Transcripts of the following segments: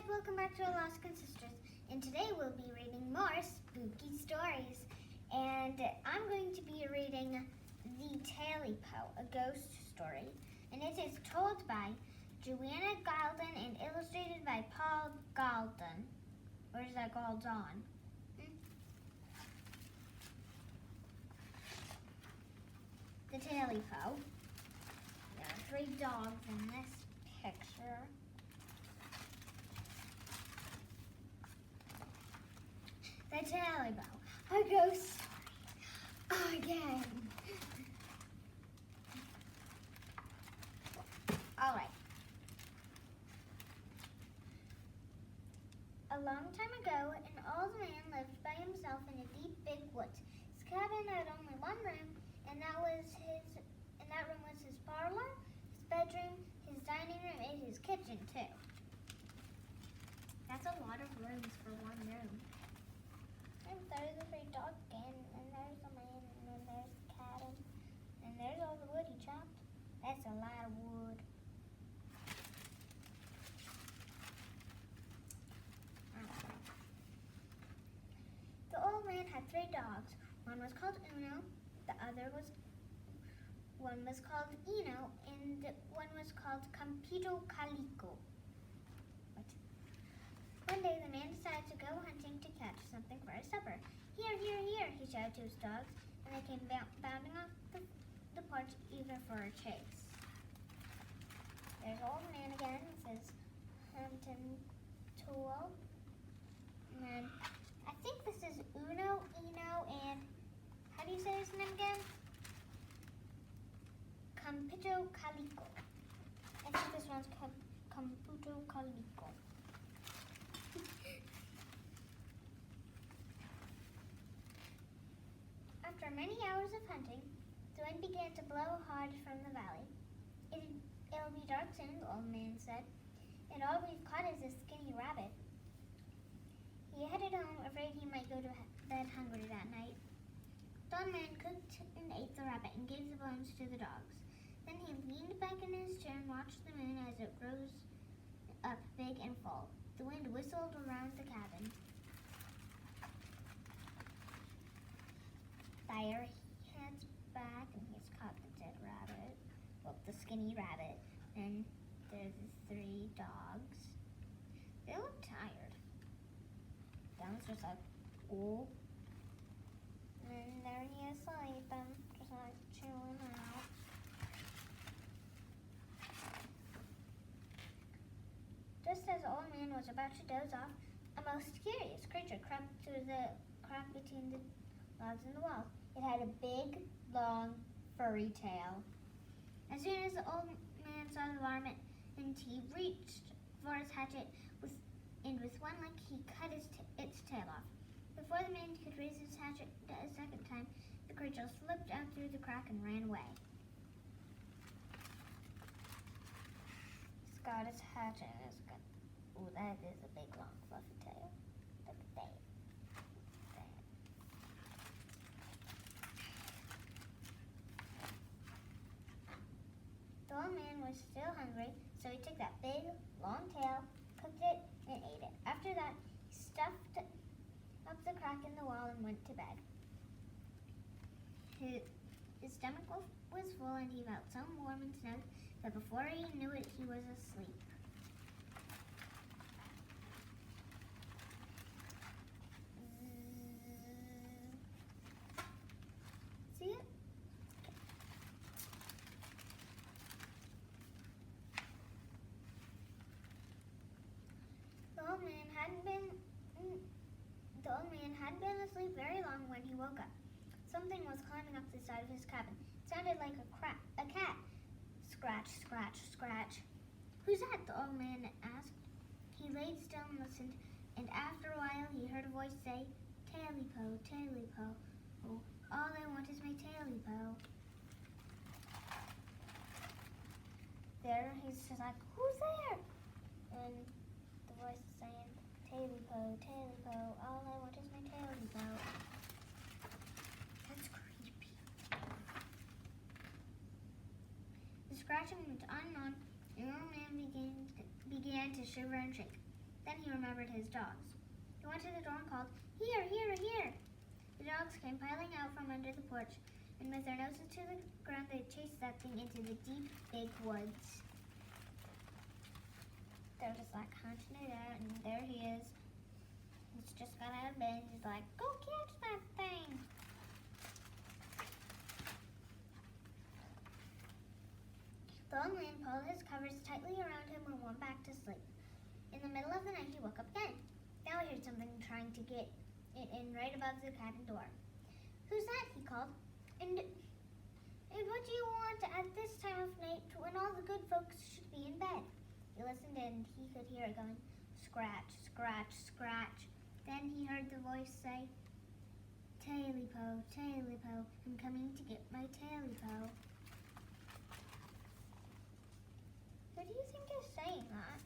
welcome back to Alaskan Sisters, and today we'll be reading more spooky stories. And I'm going to be reading the Tailypo, a ghost story, and it is told by Joanna Galden and illustrated by Paul Galden. Where's that Galden? The Tailypo. There are 3 dogs in this picture. The Tailypo, a ghost story. Again. Alright. A long time ago, an old man lived by himself in a deep, big woods. His cabin had only one room, and that room was his parlor, his bedroom, his dining room, and his kitchen too. That's a lot of rooms for one room. And there's the 3 dogs again, and there's the man, and then there's the cabin, and there's all the wood he chopped. That's a lot of wood. The old man had 3 dogs. One was called Uno, one was called Eno, and one was called Campito Calico. One day the man decided to go hunting to catch something for his supper. Here, here, here, he shouted to his dogs, and they came bounding off the porch eager for a chase. There's old man again, it says hunting tool. And I think this is Uno, Eno, and how do you say his name again? Campito Calico. I think this one's Campito Calico. After many hours of hunting, the wind began to blow hard from the valley. It'll be dark soon, the old man said, and all we've caught is a skinny rabbit. He headed home, afraid he might go to bed hungry that night. The old man cooked and ate the rabbit and gave the bones to the dogs. Then he leaned back in his chair and watched the moon as it rose up big and full. The wind whistled around the cabin. Fire heads back and he's caught the dead rabbit. Well, the skinny rabbit. And there's the 3 dogs. They look tired. Dan's just like, oh. And there he is sleeping, just like chilling out. Just as the old man was about to doze off, a most curious creature crept through the crack between the logs and the walls. It had a big, long, furry tail. As soon as the old man saw the varmint, and he reached for his hatchet, and with one leg he cut its tail off. Before the man could raise his hatchet a second time, the creature slipped out through the crack and ran away. He's got his hatchet in his gun. Ooh, that is a big, long, fluffy tail. Look at that. The old man was still hungry, so he took that big, long tail, cooked it, and ate it. After that, he stuffed up the crack in the wall and went to bed. His stomach was full, and he felt so warm and snug that before he knew it, he was asleep. See it? The old man hadn't been asleep very long when he woke up. Something was climbing up the side of his cabin. It sounded like a cat. Scratch, scratch, scratch. Who's that? The old man asked. He laid still and listened, and after a while he heard a voice say, "Tailypo, Tailypo. Oh, all I want is my Tailypo." There, he's just like, "Who's there?" And the voice is saying, "Tailypo, Tailypo, all I want is my Tailypo." That's creepy. The scratching went on and on. The old man began to shiver and shake. Then he remembered his dogs. He went to the door and called, "Here, here, here!" The dogs came piling out from under the porch, and with their noses to the ground, they chased that thing into the deep, big woods. They're just like hunting it out, and there he is. He's just got out of bed, and he's like, "Go catch that thing!" The old man pulled his covers tightly around him and went back to sleep. In the middle of the night, he woke up again. Now he heard something trying to get it in right above the cabin door. "Who's that?" he called. And what do you want at this time of night when all the good folks should be in bed?" He listened and he could hear it going, scratch, scratch, scratch. Then he heard the voice say, "Tailypo, Tailypo, I'm coming to get my Tailypo." Who do you think is saying that?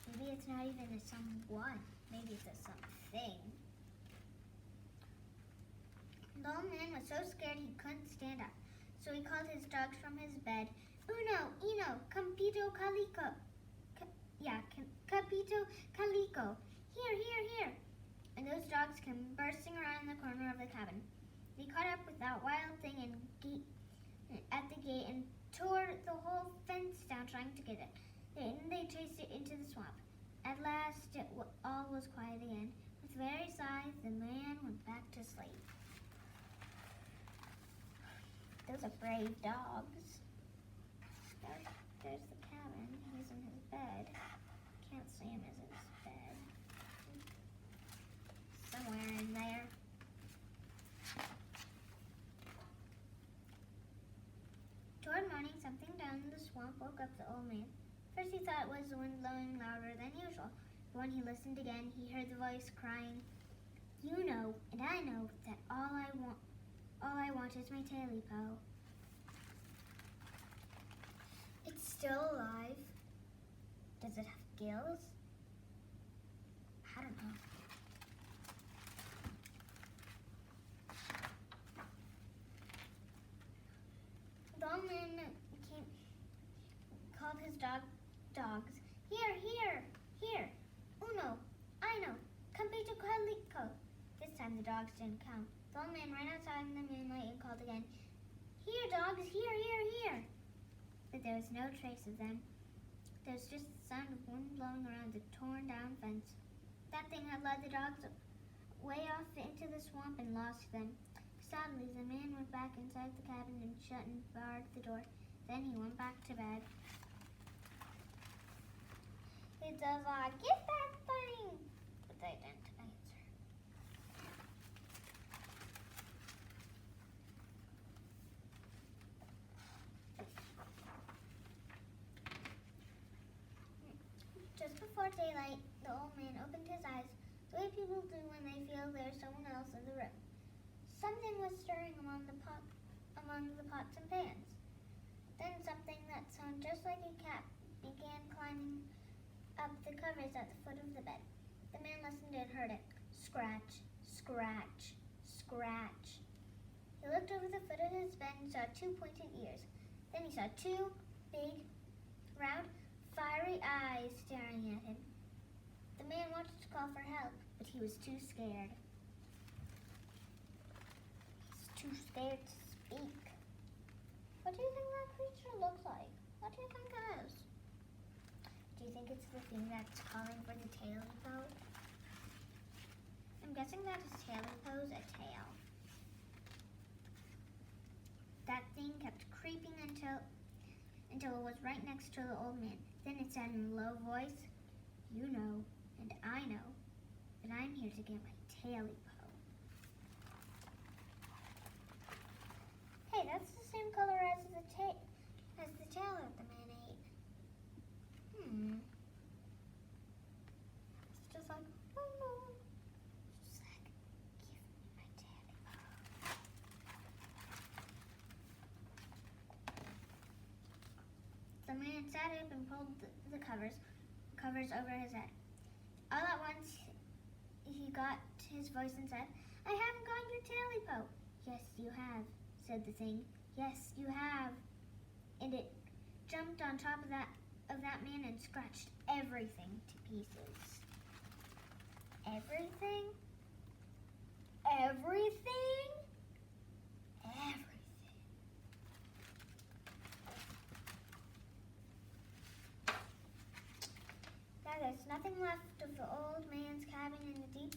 Maybe it's not even a someone. Maybe it's a something. The old man was so scared he couldn't stand up. So he called his dogs from his bed. "Uno, Ino, Campito, Calico." Capito, Calico. "Here, here, here." And those dogs came bursting around the corner of the cabin. They caught up with that wild thing at the gate and tore the whole fence down trying to get it. Then they chased it into the swamp. At last, all was quiet again. With very sighs, the man went back to sleep. Those are brave dogs. There's the cabin. He's in his bed. Can't see him as his bed. Somewhere in there. Toward morning, something down in the swamp woke up the old man. First he thought it was the wind blowing louder than usual. But when he listened again, he heard the voice crying, "You know, and I know, that all I want is my Tailypo." It's still alive. Does it have gills? I don't know. The old man called his dogs. "Here, here, here. Uno, Ino, Campito, Calico." This time the dogs didn't come. The old man ran outside in the moonlight and called again, "Here, dogs, here, here, here." But there was no trace of them. There was just the sound of wind blowing around the torn down fence. That thing had led the dogs way off into the swamp and lost them. Sadly, the man went back inside the cabin and shut and barred the door. Then he went back to bed. It does like, "Get that thing!" But they didn't answer. Just before daylight, the old man opened his eyes, the way people do when they feel there's someone else in the room. Something was stirring among the pots and pans. Then something that sounded just like a cat began climbing up the covers at the foot of the bed. The man listened and heard it. Scratch, scratch, scratch. He looked over the foot of his bed and saw two pointed ears. Then he saw two big, round, fiery eyes staring at him. The man wanted to call for help, but he was too scared. He's too scared to speak. What do you think that creature looks like? What do you think it is? Do you think it's the thing that's calling for the Tailypo? I'm guessing that his Tailypo's a tail. That thing kept creeping until it was right next to the old man. Then it said in a low voice, "You know, and I know, that I'm here to get my Tailypo." Hey, that's the same color as the tail that the man ate. It's just like, "Oh no." It's just like, "Give me my Tailypo." The man sat up and pulled the covers over his head. All at once, he got his voice and said, "I haven't got your Tailypo." "Yes, you have," said the thing. "Yes, you have." And it jumped on top of that of that man and scratched everything to pieces. Everything? Everything? Everything. Now there's nothing left of the old man's cabin in the deep,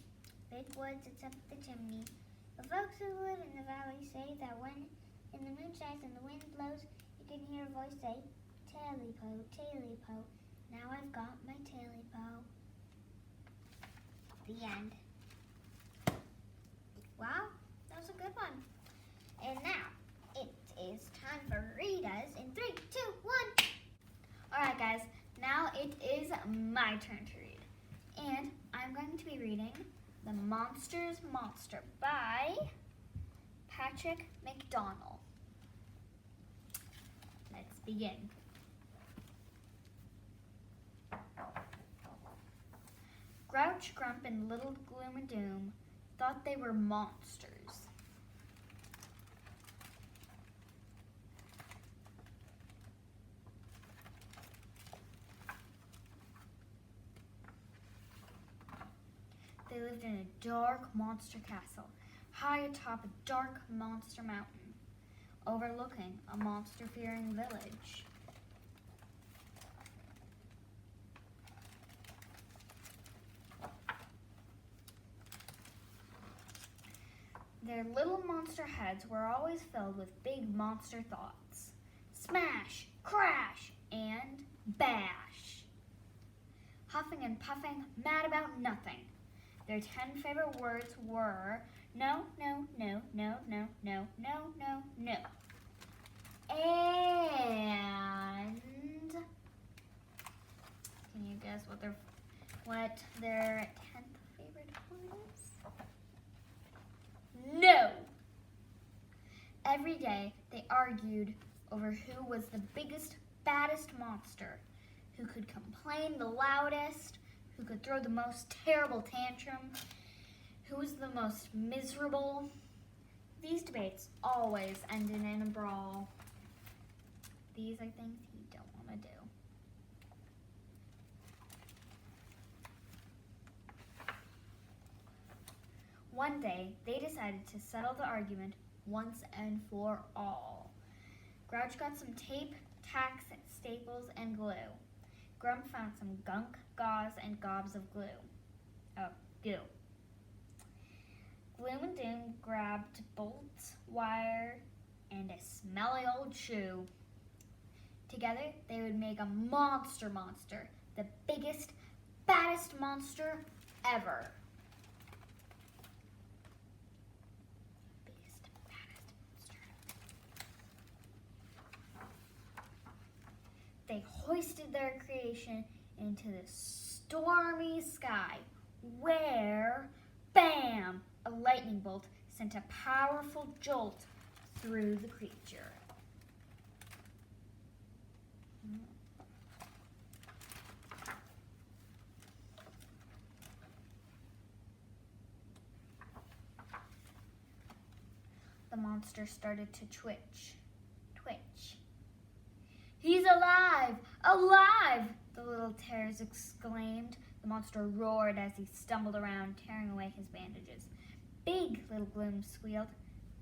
big woods except the chimney. The folks who live in the valley say that when in the moon shines and the wind blows, you can hear a voice say, Tailypo, Tailypo. Now I've got my Tailypo. The end. Wow, that was a good one. And now, it is time for Rita's in 3, 2, 1. Alright guys, now it is my turn to read. And I'm going to be reading The Monster's Monster by Patrick McDonnell. Let's begin. Grouch, Grump, and Little Gloom and Doom thought they were monsters. They lived in a dark monster castle, high atop a dark monster mountain, overlooking a monster-fearing village. Their little monster heads were always filled with big monster thoughts. Smash, crash, and bash. Huffing and puffing, mad about nothing. Their 10 favorite words were no, no, no, no, no, no, no, no, no. And can you guess what their 10th favorite word is? No! Every day they argued over who was the biggest, baddest monster, who could complain the loudest, who could throw the most terrible tantrum, who was the most miserable. These debates always ended in a brawl. These are things you don't want to do. One day, they decided to settle the argument once and for all. Grouch got some tape, tacks, staples, and glue. Grump found some gunk, gauze, and gobs of goo. Gloom and Doom grabbed bolts, wire, and a smelly old shoe. Together, they would make a monster, the biggest, baddest monster ever. They hoisted their creation into the stormy sky, where, bam, a lightning bolt sent a powerful jolt through the creature. The monster started to twitch. He's alive! Alive! The little terrors exclaimed. The monster roared as he stumbled around, tearing away his bandages. Big, Little Gloom squealed.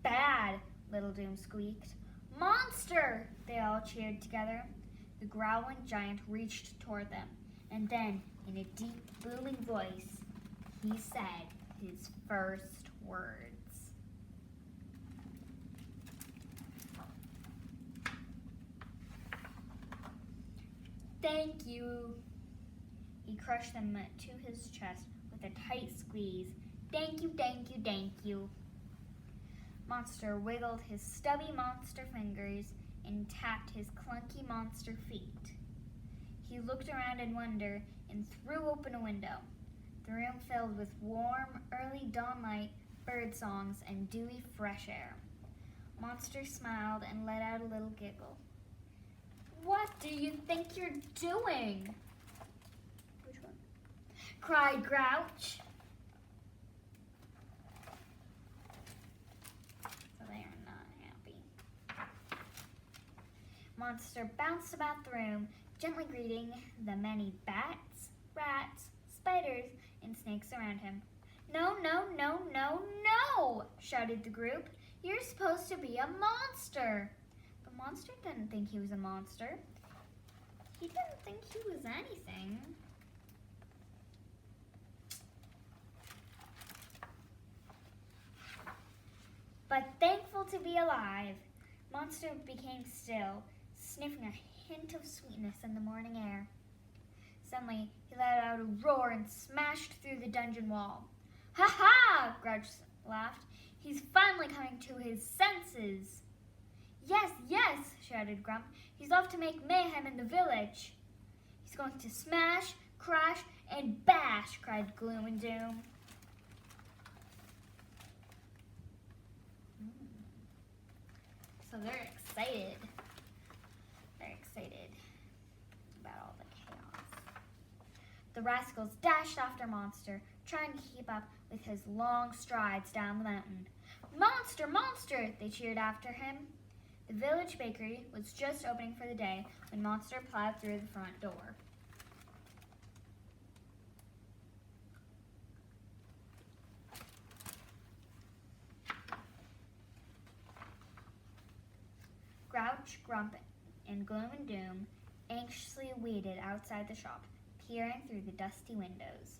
Bad, Little Doom squeaked. Monster! They all cheered together. The growling giant reached toward them, and then, in a deep, booming voice, he said his first words. Thank you. He crushed them to his chest with a tight squeeze. Thank you, thank you, thank you. Monster wiggled his stubby monster fingers and tapped his clunky monster feet. He looked around in wonder and threw open a window. The room filled with warm, early dawn light, bird songs, and dewy fresh air. Monster smiled and let out a little giggle. What do you think you're doing? Which one? Cried Grouch. So they are not happy. Monster bounced about the room, gently greeting the many bats, rats, spiders, and snakes around him. "No, no, no, no, no!" shouted the group. "You're supposed to be a monster." But Monster didn't think he was a monster. He didn't think he was anything. But thankful to be alive, Monster became still, sniffing a hint of sweetness in the morning air. Suddenly, he let out a roar and smashed through the dungeon wall. "Ha ha!" Grouch laughed. "He's finally coming to his senses." "Yes, yes!" shouted Grump. "He's off to make mayhem in the village." "He's going to smash, crash, and bash!" cried Gloom and Doom. So they're excited. They're excited about all the chaos. The rascals dashed after Monster, trying to keep up with his long strides down the mountain. "Monster, Monster!" they cheered after him. The village bakery was just opening for the day when Monster plowed through the front door. Grouch, Grump, and Gloom and Doom anxiously waited outside the shop, peering through the dusty windows.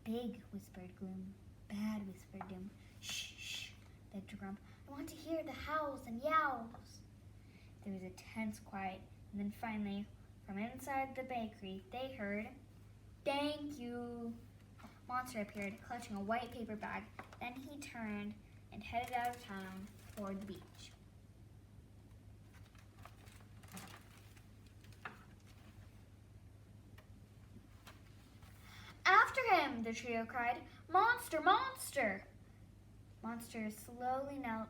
"Big," whispered Gloom. "Bad," whispered Doom. "Shh, shh," begged Grump. "I want to hear the howls and yowls." There was a tense quiet, and then finally, from inside the bakery, they heard, "Thank you." Monster appeared, clutching a white paper bag. Then he turned and headed out of town toward the beach. "After him!" the trio cried. "Monster! Monster!" Monster slowly knelt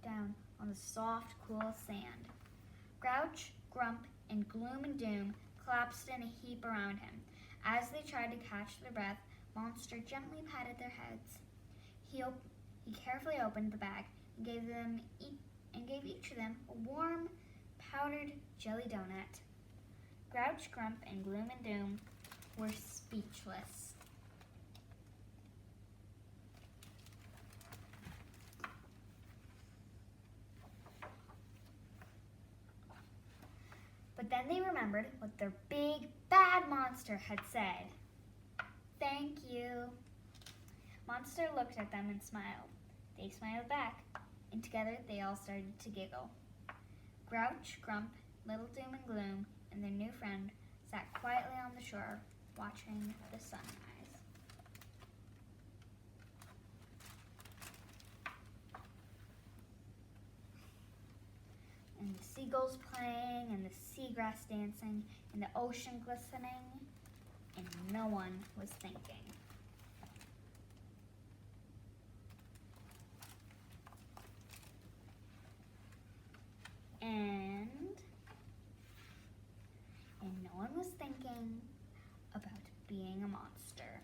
down on the soft, cool sand. Grouch, Grump, and Gloom and Doom collapsed in a heap around him. As they tried to catch their breath, Monster gently patted their heads. He carefully opened the bag and gave each of them a warm, powdered jelly donut. Grouch, Grump, and Gloom and Doom were speechless. But then they remembered what their big, bad monster had said. "Thank you." Monster looked at them and smiled. They smiled back, and together they all started to giggle. Grouch, Grump, Little Doom and Gloom, and their new friend sat quietly on the shore, watching the sunrise. And the seagulls playing, and the seagrass dancing, and the ocean glistening, and no one was thinking. And no one was thinking about being a monster.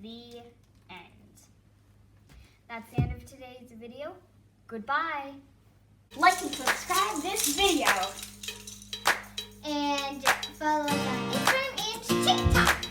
The end. That's the end of today's video. Goodbye. Like and subscribe this video. And follow us on Instagram and TikTok.